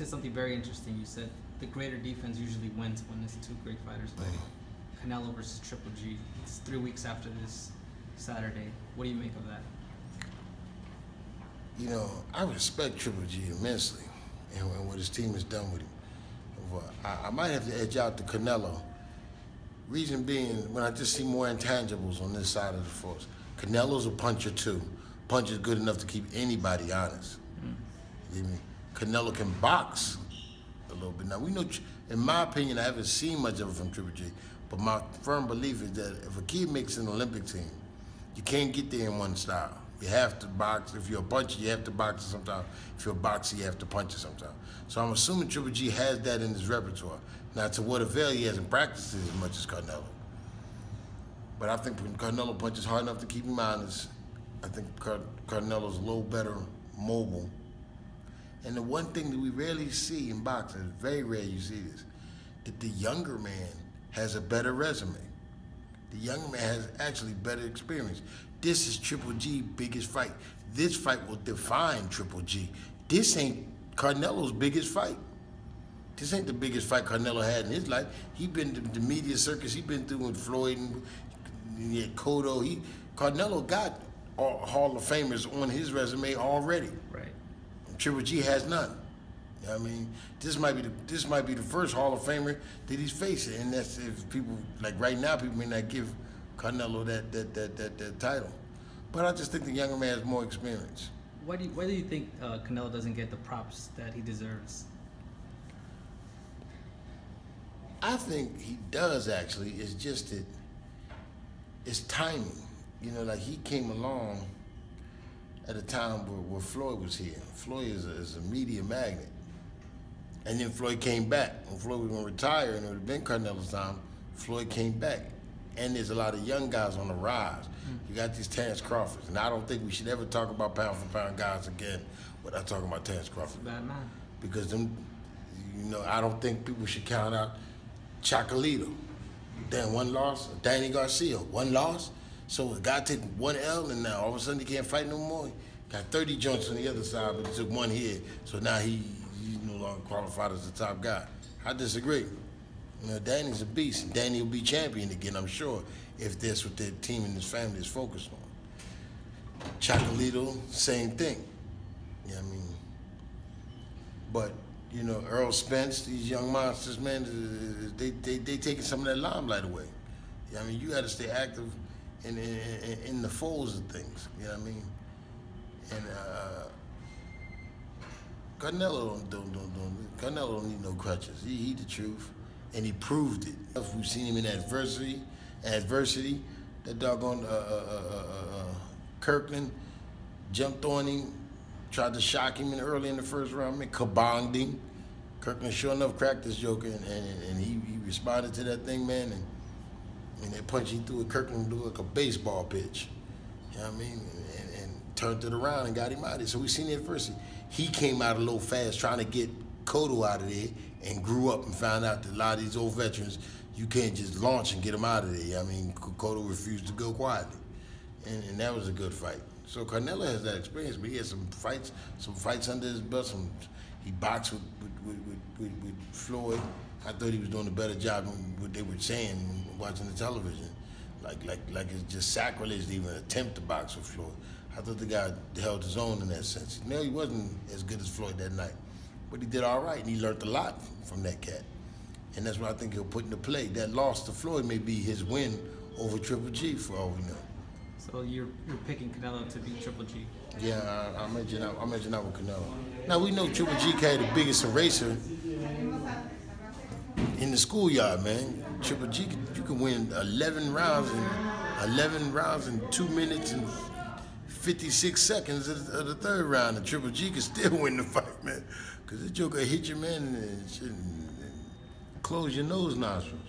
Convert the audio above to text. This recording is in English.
said something very interesting. You said the greater defense usually wins when it's two great fighters fighting. Canelo versus Triple G. It's 3 weeks after this Saturday. What do you make of that? You know, I respect Triple G immensely and what his team has done with him. I might have to edge out to Canelo. Reason being, when I just see more intangibles on this side of the force. Canelo's a puncher too. Punch is good enough to keep anybody honest. You know, Canelo can box a little bit. Now, we know, in my opinion, I haven't seen much of it from Triple G, but my firm belief is that if a kid makes an Olympic team, you can't get there in one style. You have to box. If you're a puncher, you have to box it sometimes. If you're a boxer, you have to punch it sometimes. So I'm assuming Triple G has that in his repertoire. Now, to what avail, he hasn't practiced it as much as Canelo. But I think when Canelo punches hard enough to keep him honest, I think Canelo's a little better mobile. And the one thing that we rarely see in boxing, it's very rare you see this, that the younger man has a better resume. The younger man has actually better experience. This is Triple G's biggest fight. This fight will define Triple G. This ain't Canelo's biggest fight. This ain't the biggest fight Canelo had in his life. He been to the media circus. He been through with Floyd and he had Cotto. Canelo got Hall of Famers on his resume already. Right. Triple G has none. You know what I mean, this might be the first Hall of Famer that he's facing, and that's if people like right now people may not give Canelo that title, but I just think the younger man has more experience. Why do you think Canelo doesn't get the props that he deserves? I think he does actually. It's just that it's timing. You know, like he came along at a time where Floyd was here. Floyd is a media magnet. And then Floyd came back. When Floyd was going to retire and it would have been Canelo's time, Floyd came back. And there's a lot of young guys on the rise. You got these Terrence Crawfords. And I don't think we should ever talk about pound-for-pound guys again without talking about Terrence Crawford. Bad man. Because them, you know, I don't think people should count out Chocolito. Then one loss. Danny Garcia, one loss. So a guy take one L and now all of a sudden he can't fight no more. Got 30 joints on the other side, but he took one hit. So now he's no longer qualified as the top guy. I disagree. You know, Danny's a beast, and Danny will be champion again, I'm sure, if that's what their team and his family is focused on. Chocolito, same thing. You know what I mean? But, you know, Earl Spence, these young monsters, man, they taking some of that limelight away. You know what I mean? You got to stay active in the folds of things. You know what I mean? And Canelo don't need no crutches. He the truth, and he proved it. We've seen him in adversity. That doggone Kirkland jumped on him, tried to shock him early in the first round, kabonged him. Kirkland sure enough cracked this joker, and he responded to that thing, man, and that punch he threw at Kirkland threw like a baseball pitch. You know what I mean? And turned it around and got him out of there. So we seen the adversity. He came out a little fast trying to get Cotto out of there and grew up and found out that a lot of these old veterans, you can't just launch and get them out of there. I mean, Cotto refused to go quietly. And that was a good fight. So Canelo has that experience, but he has some fights under his belt. He boxed with Floyd. I thought he was doing a better job than what they were saying watching the television. Like it's just sacrilege to even attempt to box with Floyd. I thought the guy held his own in that sense. No, he wasn't as good as Floyd that night, but he did all right, and he learned a lot from that cat. And that's what I think he'll put into play. That loss to Floyd may be his win over Triple G, for all we know. So you're picking Canelo to beat Triple G? Yeah, I'll mention out with Canelo. Now we know Triple G carried the biggest eraser in the schoolyard, man. Triple G, you can win 11 rounds in 2 minutes and 56 seconds of the third round, and Triple G can still win the fight, man. Because this joker hit you, man, and close your nose nostrils.